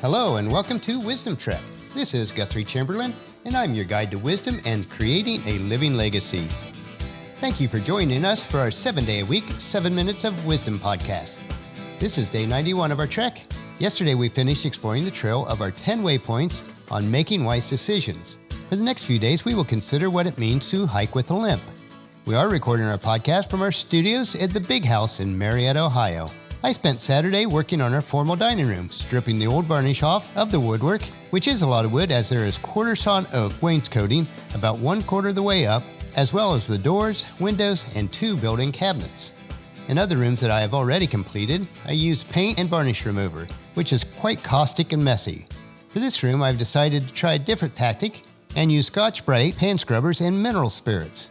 Hello and welcome to Wisdom Trek. This is Guthrie Chamberlain, and I'm your guide to wisdom and creating a living legacy. Thank you for joining us for our 7-day-a-week, 7 Minutes of Wisdom podcast. This is day 91 of our trek. Yesterday we finished exploring the trail of our 10 waypoints on making wise decisions. For the next few days, we will consider what it means to hike with a limp. We are recording our podcast from our studios at the Big House in Marietta, Ohio. I spent Saturday working on our formal dining room, stripping the old varnish off of the woodwork, which is a lot of wood as there is quartersawn oak wainscoting about 1/4 of the way up, as well as the doors, windows, and 2 built-in cabinets. In other rooms that I have already completed, I used paint and varnish remover, which is quite caustic and messy. For this room, I've decided to try a different tactic and use Scotch-Brite hand scrubbers and mineral spirits.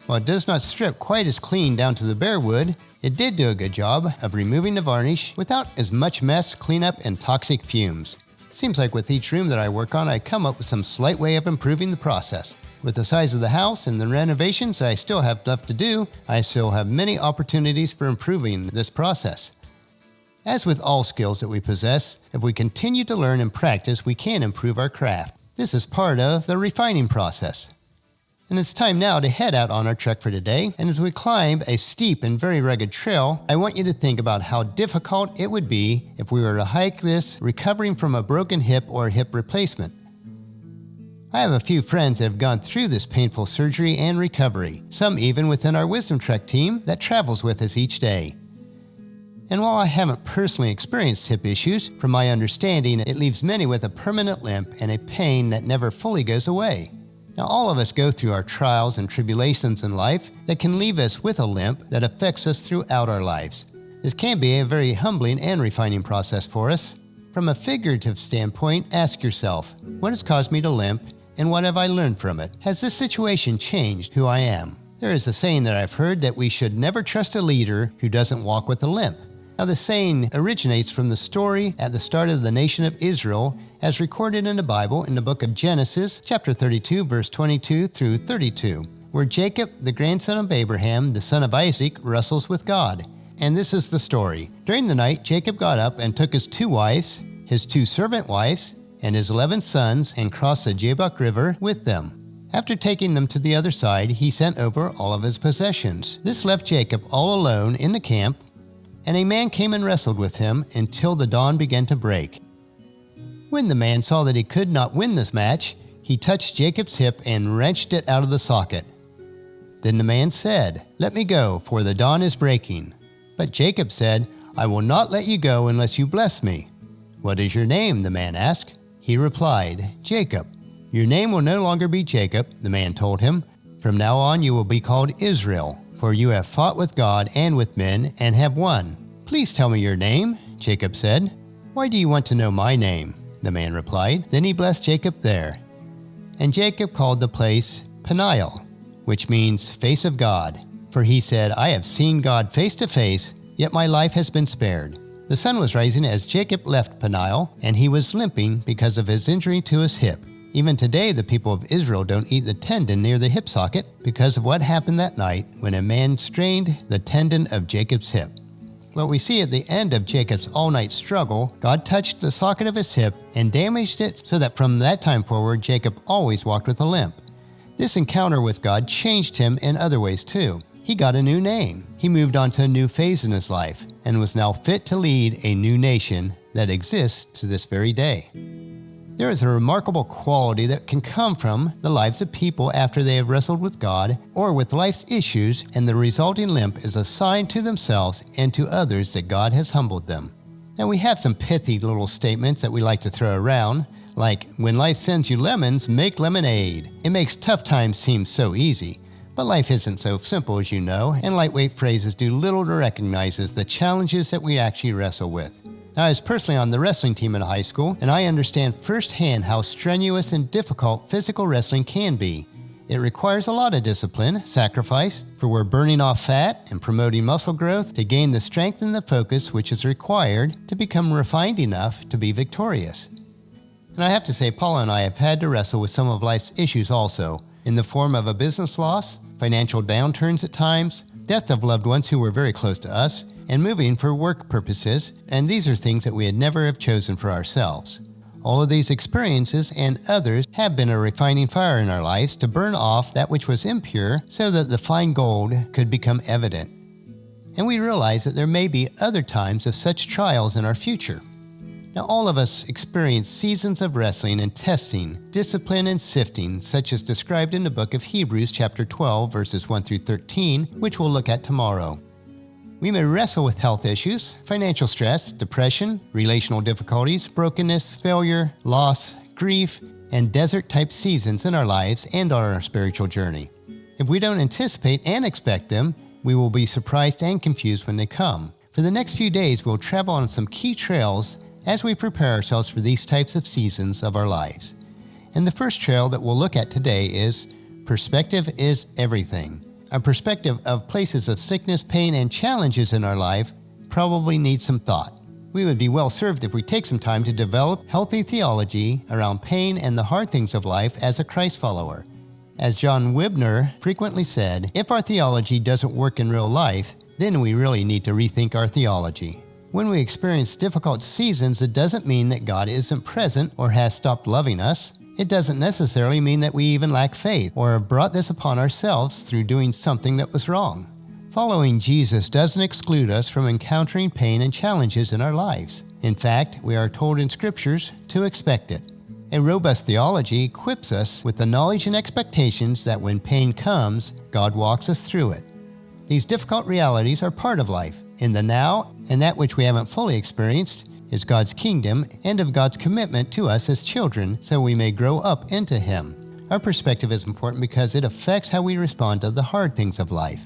While it does not strip quite as clean down to the bare wood, it did do a good job of removing the varnish without as much mess, cleanup, and toxic fumes. Seems like with each room that I work on, I come up with some slight way of improving the process. With the size of the house and the renovations I still have left to do, I still have many opportunities for improving this process. As with all skills that we possess, if we continue to learn and practice, we can improve our craft. This is part of the refining process. And it's time now to head out on our trek for today, and as we climb a steep and very rugged trail, I want you to think about how difficult it would be if we were to hike this recovering from a broken hip or hip replacement. I have a few friends that have gone through this painful surgery and recovery, some even within our Wisdom Trek team that travels with us each day. And while I haven't personally experienced hip issues, from my understanding, it leaves many with a permanent limp and a pain that never fully goes away. Now, all of us go through our trials and tribulations in life that can leave us with a limp that affects us throughout our lives. This can be a very humbling and refining process for us. From a figurative standpoint, ask yourself, what has caused me to limp, and what have I learned from it? Has this situation changed who I am? There is a saying that I've heard that we should never trust a leader who doesn't walk with a limp. Now, the saying originates from the story at the start of the nation of Israel as recorded in the Bible in the book of Genesis, chapter 32, verse 22 through 32, where Jacob, the grandson of Abraham, the son of Isaac, wrestles with God. And this is the story. During the night, Jacob got up and took his 2 wives, his 2 servant wives, and his 11 sons and crossed the Jabbok River with them. After taking them to the other side, he sent over all of his possessions. This left Jacob all alone in the camp, and a man came and wrestled with him until the dawn began to break. When the man saw that he could not win this match, he touched Jacob's hip and wrenched it out of the socket. Then the man said, "Let me go, for the dawn is breaking." But Jacob said, "I will not let you go unless you bless me." "What is your name?" the man asked. He replied, "Jacob." "Your name will no longer be Jacob," the man told him. "From now on you will be called Israel, for you have fought with God and with men and have won." "Please tell me your name," Jacob said. "Why do you want to know my name?" the man replied. Then he blessed Jacob there. And Jacob called the place Peniel, which means face of God. For he said, "I have seen God face to face, yet my life has been spared." The sun was rising as Jacob left Peniel, and he was limping because of his injury to his hip. Even today, the people of Israel don't eat the tendon near the hip socket because of what happened that night when a man strained the tendon of Jacob's hip. What we see at the end of Jacob's all-night struggle, God touched the socket of his hip and damaged it so that from that time forward, Jacob always walked with a limp. This encounter with God changed him in other ways too. He got a new name. He moved on to a new phase in his life and was now fit to lead a new nation that exists to this very day. There is a remarkable quality that can come from the lives of people after they have wrestled with God or with life's issues, and the resulting limp is a sign to themselves and to others that God has humbled them. Now, we have some pithy little statements that we like to throw around, like, "When life sends you lemons, make lemonade." It makes tough times seem so easy, but life isn't so simple, as you know, and lightweight phrases do little to recognize the challenges that we actually wrestle with. Now, I was personally on the wrestling team in high school, and I understand firsthand how strenuous and difficult physical wrestling can be. It requires a lot of discipline, sacrifice, for we're burning off fat and promoting muscle growth to gain the strength and the focus which is required to become refined enough to be victorious. And I have to say, Paula and I have had to wrestle with some of life's issues also, in the form of a business loss, financial downturns at times, death of loved ones who were very close to us, and moving for work purposes, and these are things that we had never have chosen for ourselves. All of these experiences and others have been a refining fire in our lives to burn off that which was impure so that the fine gold could become evident. And we realize that there may be other times of such trials in our future. Now, all of us experience seasons of wrestling and testing, discipline and sifting, such as described in the book of Hebrews chapter 12, verses 1 through 13, which we'll look at tomorrow. We may wrestle with health issues, financial stress, depression, relational difficulties, brokenness, failure, loss, grief, and desert-type seasons in our lives and on our spiritual journey. If we don't anticipate and expect them, we will be surprised and confused when they come. For the next few days, we'll travel on some key trails as we prepare ourselves for these types of seasons of our lives. And the first trail that we'll look at today is Perspective is Everything. A perspective of places of sickness, pain, and challenges in our life probably needs some thought. We would be well served if we take some time to develop healthy theology around pain and the hard things of life as a Christ follower. As John Wibner frequently said, if our theology doesn't work in real life, then we really need to rethink our theology. When we experience difficult seasons, it doesn't mean that God isn't present or has stopped loving us. It doesn't necessarily mean that we even lack faith or have brought this upon ourselves through doing something that was wrong. Following Jesus doesn't exclude us from encountering pain and challenges in our lives. In fact, we are told in scriptures to expect it. A robust theology equips us with the knowledge and expectations that when pain comes, God walks us through it. These difficult realities are part of life. In the now, and that which we haven't fully experienced, is God's kingdom and of God's commitment to us as children so we may grow up into Him. Our perspective is important because it affects how we respond to the hard things of life.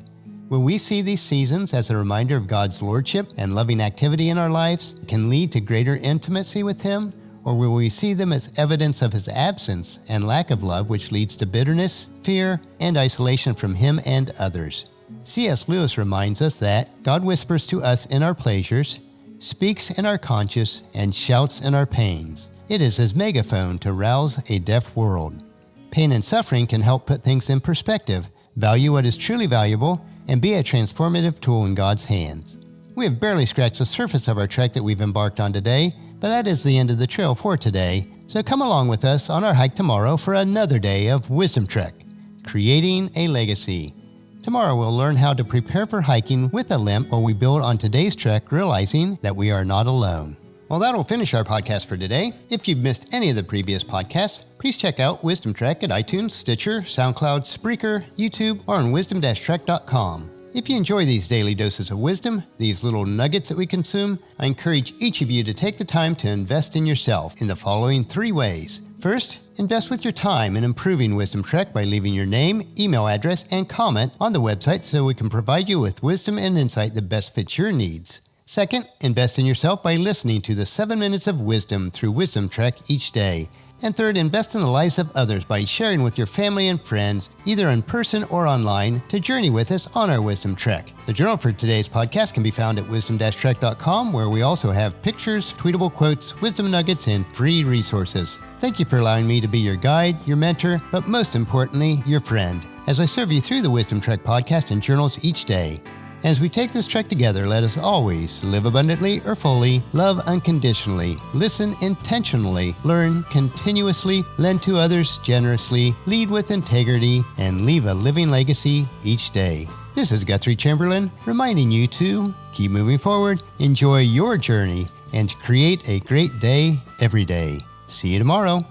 Will we see these seasons as a reminder of God's lordship and loving activity in our lives can lead to greater intimacy with Him? Or will we see them as evidence of His absence and lack of love, which leads to bitterness, fear, and isolation from Him and others? C.S. Lewis reminds us that God whispers to us in our pleasures, speaks in our conscience, and shouts in our pains. It is His megaphone to rouse a deaf world. Pain and suffering can help put things in perspective, value what is truly valuable, and be a transformative tool in God's hands. We have barely scratched the surface of our trek that we've embarked on today, but that is the end of the trail for today, so come along with us on our hike tomorrow for another day of Wisdom Trek, Creating a Legacy. Tomorrow we'll learn how to prepare for hiking with a limp while we build on today's trek, realizing that we are not alone. Well, that'll finish our podcast for today. If you've missed any of the previous podcasts, please check out Wisdom Trek at iTunes, Stitcher, SoundCloud, Spreaker, YouTube, or on wisdom-trek.com. If you enjoy these daily doses of wisdom, these little nuggets that we consume, I encourage each of you to take the time to invest in yourself in the following 3 ways. First, invest with your time in improving Wisdom Trek by leaving your name, email address, and comment on the website so we can provide you with wisdom and insight that best fits your needs. Second, invest in yourself by listening to the 7 minutes of wisdom through Wisdom Trek each day. And third, invest in the lives of others by sharing with your family and friends, either in person or online, to journey with us on our Wisdom Trek. The journal for today's podcast can be found at wisdom-trek.com, where we also have pictures, tweetable quotes, wisdom nuggets, and free resources. Thank you for allowing me to be your guide, your mentor, but most importantly, your friend, as I serve you through the Wisdom Trek podcast and journals each day. As we take this trek together, let us always live abundantly or fully, love unconditionally, listen intentionally, learn continuously, lend to others generously, lead with integrity, and leave a living legacy each day. This is Guthrie Chamberlain, reminding you to keep moving forward, enjoy your journey, and create a great day every day. See you tomorrow.